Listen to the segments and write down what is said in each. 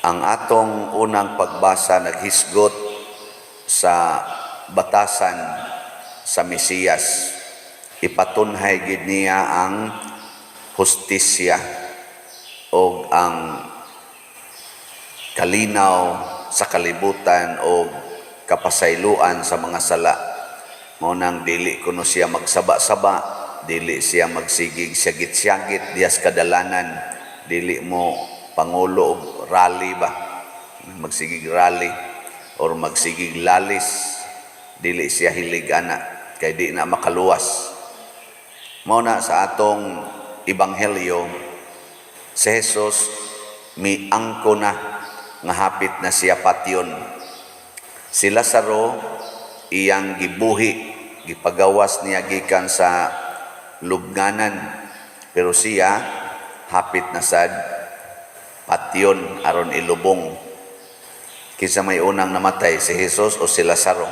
Ang atong unang pagbasa naghisgot sa batasan sa Mesiyas. Ipatunhay gid niya ang hustisya o ang kalinaw sa kalibutan o kapasayloan sa mga sala. Mao nang dili kuno siya magsaba-saba, dili siya magsigig syagit-syagit diyas kadalanan, dili mo pangulo og rally ba, magsigig rally or magsigig lalis, dili siya hilig ana kay di na makaluwas. Mao na sa atong ebanghelyo, si Jesus miangko na nga hapit na siya patyon. Si Lazaro iyang gibuhi, gipagawas niya gikan sa lubnganan, pero siya hapit na sad patyon aron ilubong. Kinsa may unang namatay, si Jesus o si Lazaro?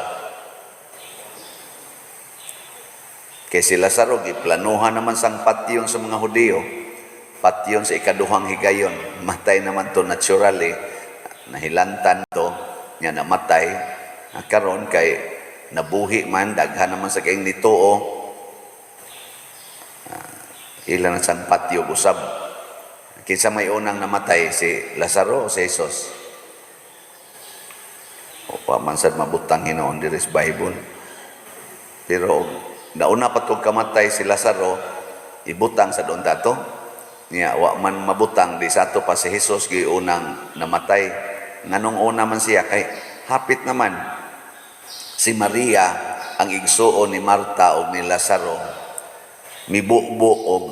Kay si Lazaro giplanuhan naman sang patyon sa mga Hudiyo, patyon sa ikaduhang higayon. Matay naman to naturally, nahilantan to nya namatay. Karon kay nabuhi man, daghan naman sa kaing nituo, ilan sang patyo usab. Kinsa may unang namatay, si Lazaro o si Jesus? O pamansad mabutang hinoon diri sa Bible. Pero nauna pa tong kamatay si Lazaro, ibutang sa doon dato. Niya wa man mabutang di sa ato pa si Jesus gi unang namatay. Nganong una man siya kay hapit naman si Maria ang igsuon ni Marta o ni Lazaro mibubo og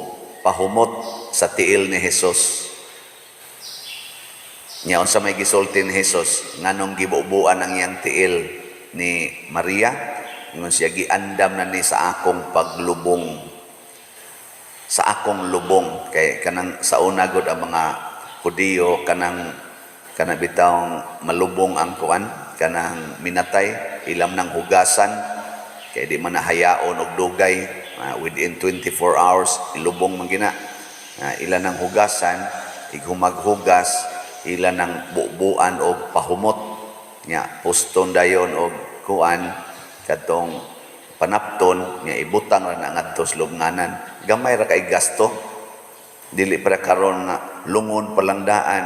pahumot sa tiil ni Jesus. Nya unsa may gisulti ni Jesus nganong gibubuan ang iyang tiil ni Maria? Ngon siya giandam na ni sa akong paglubong, sa akong lubong. Kay kanang sa una gud ang mga Hudiyo kanang bitawng malubong ang kuan, kanang minatay ilam ng hugasan kay di man nahayaon og dugay, within 24 hours ilubong man gina. Ilan ng hugasan, ighumaghugas, ilan ng bubuan og pahumot nya puston dayon og kuan katong panapton nya ibutang ra na ngadto sa lubnganan. Gamay ra kay gasto, dili para karon nga lungon palangdaan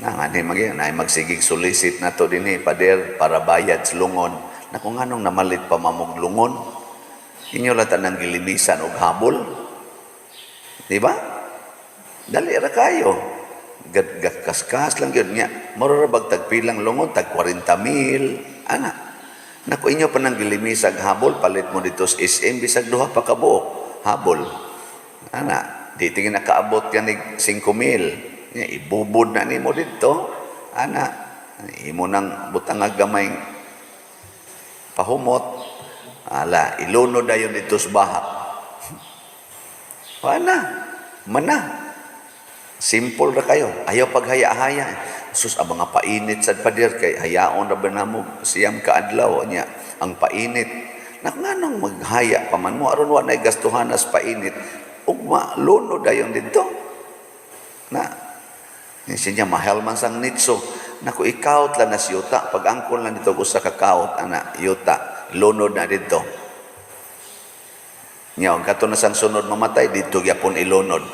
na ani magsigig solicit nato dinhi pader para bayad sa lungon. Naku nganong namalit pa mamog lungon, inyo lang tanang gilimisan og habol. Di ba? Dali ra kayo. Kaskas lang yun niya. Mararabag tagpilang lungon, tag 40,000. Ana. Naku inyo pa nang gilimisag habol, palit mo dito sa SM, bisag duha pa kabuok. Habol. Ana. Di tingin nakaabot yan ni 5,000. Ibubod na ni mo dito. Ana. Imo nang butang agamay pahumot. Ala, ilunod na yun dito sa baha. Mana. Simple ra kayo. Ayaw paghaya-haya. Sus, ang mga painit sa pader kay hayaon ra ba namo siyam kaadlaw niya ang painit. Nganong maghaya pa man mo aron wa nay gastuhan as painit. Ugma lunod dayon dito. Na siya mahal man sang nitso. Naku ikaut lang na siyuta pag angkol lang dito usa ka kaut ana yuta lunod na dito. Nya ang kato na sang sunod mamatay dito gyapon ilunod.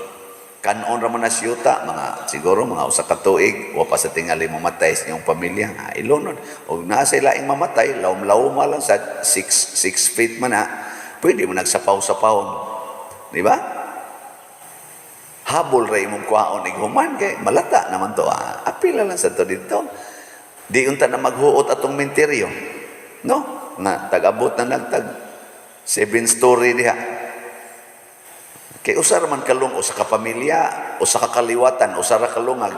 Kanon ra man na siyuta mga siguro mga usa ka tuig wa pa sa tingali mamatay sa iyong pamilya. Ilunod og naa sa laing mamatay lawom-lawom lang sa 6 feet man na pwede mo nagsapaw-sapawon. Di ba? Habol ra imong kuhaon ighuman kay malata naman to. Apila lang sa to dito. Di unta na maghuot atong menteryo. No? Nga tag-abot na nagtag 7-story diha. Kay usa ra man kalung usa ka pamilya, usa ka kaliwatan, usa ra kalungag.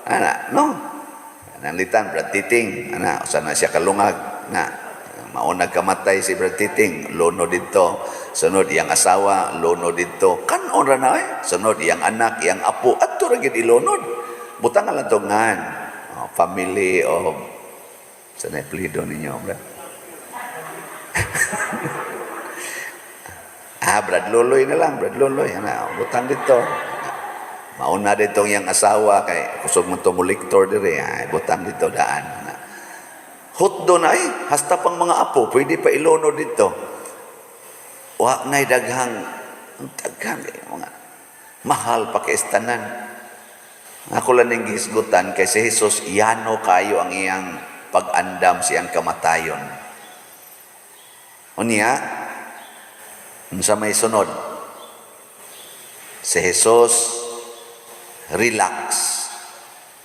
Ana, no? Nanlitan Brad Titing, ana usa na siya kalungag na maunag kamatay si Brad Titing, lono dito. Sunod iyang asawa, lono dito. Kanon ra na sunod iyang anak, iyang apo, adto ra gid ilonod. Butang lang to ngan. Family of sanay plido ninyo, Brad. Brad Loloy na lang, Brad Loloy. Butang dito. Mauna dito yung asawa kay kusog mo to muliktor dire ay butang dito daan. Hutdo na hasta pang mga apo pwede pa ilono dito. Wa nay daghang mga mahal pa kay istanan. Ako lang ning gihisgutan kay si Jesus yano kayo ang iyang pag-andam siyang kamatayon. Unya unsa may sunod? Si Jesus relax,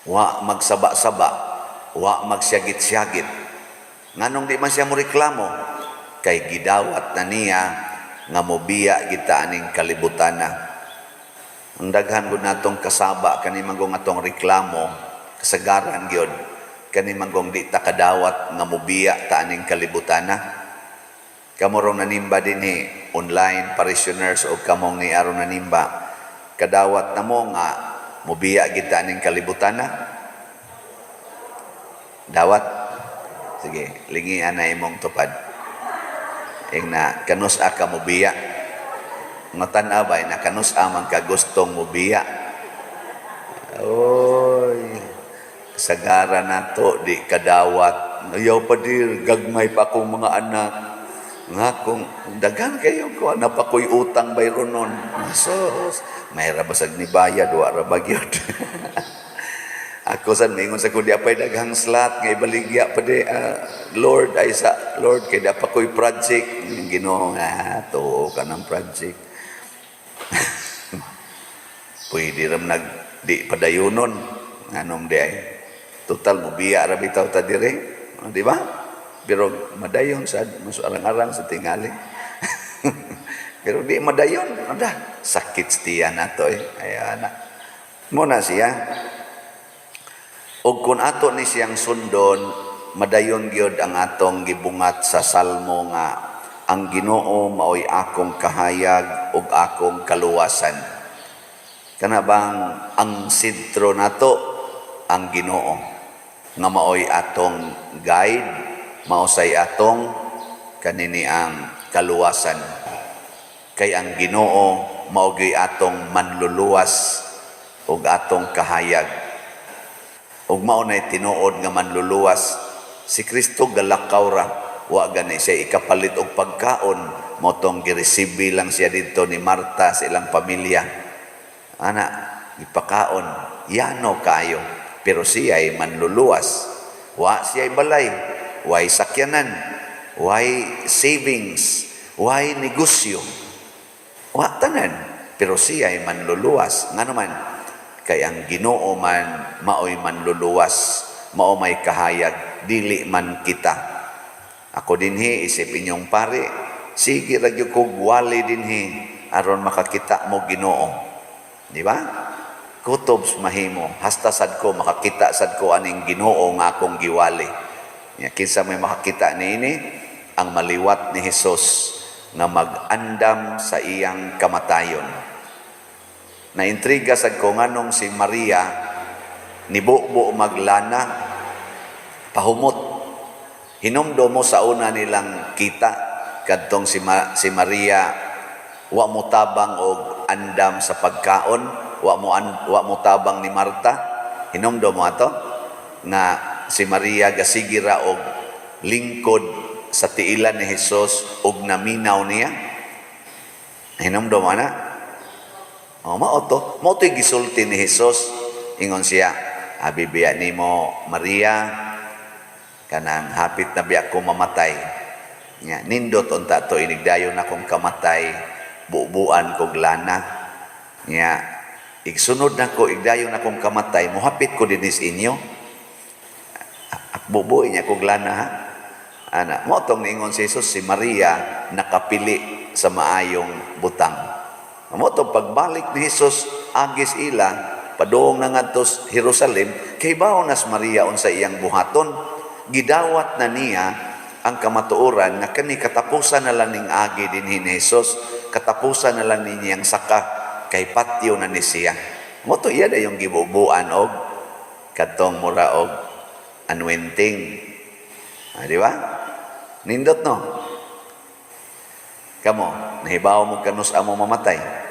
wa magsaba-saba, wa magsyagit-syagit. Nganong di man siya mo reklamo, kay gidawat na niya nga mobiya kita aning kalibutan na. Ang daghan gud natong kasaba kani manggong atong reklamo, kasagaran gyud kani manggong di ta kadawat nga mobiya ta aning kalibutan na. Kamo rong nanimba dinhi online parishioners o kamong ni aron nanimba kadawat na mo nga mobiya kita ning kalibutan na. Dawat. Sige, lingian na imong tupad. Ing na kanus ka mobiya. Ngotan abay na kanus man ka gustong mobiya. Oy. Sagara na to di kadawat. Ayaw pa dir gagmay pa akong mga anak. Nga kung dagan kayo ko na pa ko'y utang bayron nun. Sos, may rabasag ni bayad, wa rabagyod. Ako san mingon sa kundi apay daghang slot ngay baligya pa di Lord ay sa Lord kay da pa ko'y project. Ginoo nga to ka ng project. Pwede ram nag di padayunon nganom di ay. Total mo biya ra bitaw ta dire. Di ba? Pero madayon sa arang-arang sa tingali. Pero di madayon, ada sakit stiya na to ay anak. Muna siya. Og kun ato ni siyang sundon, madayon gyud ang atong gibungat sa salmo nga ang Ginoo maoy akong kahayag ug akong kaluwasan. Kana bang ang sentro nato ang Ginoo nga maoy atong guide, mausay atong kanini ang kaluwasan. Kay ang Ginoo maugay atong manluluwas ug atong kahayag. Ug mao nay tinuod nga manluluwas si Kristo galakaw ra, wa gani siya ikapalit og pagkaon, motong giresibi lang siya didto ni Marta sa ilang pamilya. Ana, ipakaon, yano kayo, pero siya ay manluluwas. Wa siya ay balay, why sakyanan, why savings, why negosyo. Wa tanan, pero siya ay manluluwas. Nga naman, kay ang Ginoo man maoy manluluwas, mao may kahayag, dili man kita. Ako dinhi isip inyong pare, sige ra gyud kog wali dinhi aron makakita mo Ginoo. Di ba? Kutobs mahimo, hasta sad ko makakita sad ko aning Ginoo nga akong giwali. Kinsa may makakita niini ang maliwat ni Hesus nga mag-andam sa iyang kamatayon. Naintriga sad ko nganong si Maria nibubo maglana pahumot. Hinumdo mo sa una nilang kita kadtong si Maria wa mo tabang og andam sa pagkaon, wa mo tabang ni Marta. Hinumdo mo ato nga si Maria gasigira og lingkod sa tiilan ni Hesus og naminaw niya. Hinumdo mo na. Mao to'y gisulti ni Hesus. Ingon siya, abibiya nimo Maria, kanang hapit na biya ko mamatay. Nya nindot unta to inigdayon akong kamatay, buubuan kog lana. Nya igsunod nako igdayon akong kamatay, mohapit ko dinis inyo. Bubuin niya kog lana ha. Ana, mo tong niingon si Jesus, si Maria nakapili sa maayong butang. Mo tong pagbalik ni Jesus agis ila padung na ngadto Jerusalem, kay baonas Maria unsa iyang buhaton, gidawat na niya ang kamatuoran nga kani katapusan na lang ning agi dinhi ni Jesus, katapusan na lang niya ang saka kay patio na ni siya. Mo to iya yung gibubuan og katong mura og anointing. Di ba? Nindot no? Kamo, nahibaw mo kanus amo mamatay.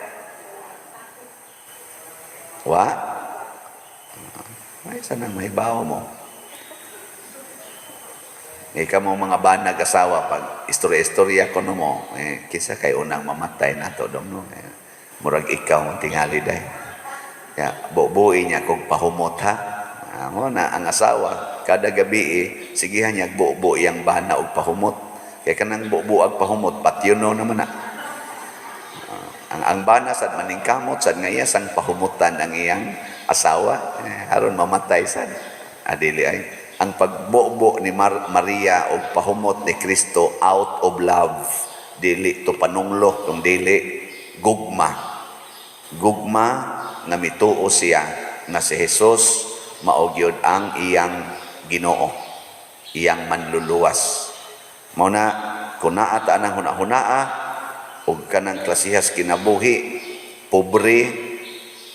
Wa? Ay, saan ang mahibaw mo? Ikaw mo mga banag asawa, pag istorya-istorya ko no mo, kisa kay unang mamatay na to dong no. Murag ikaw ang tingali day. Ya, bubuin niya kung pahumot ha. Mo na ang asawa, kada gabi sigihan niya buo yang bana og pahumot. Kaya kanang buo ag pahumot, patyono naman na. Ang bana sad maningkamot sad nga iya sang pahumutan ang iyang asawa, aron mamatay sad. Adili ay ang pagbuo ni Maria og pahumot ni Kristo out of love, dili to panunglo kung dili gugma nga mituo siya na si Jesus mao gyud ang iyang Ginoo, iyang manluluwas. Mao na kun naa ta nang hunahunaa og kanang klasihas kinabuhi, pobre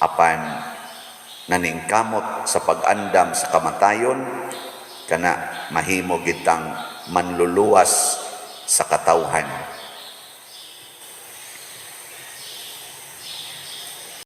apan naningkamot sa pag-andam sa kamatayon, kana mahimo gitang manluluwas sa katawhan.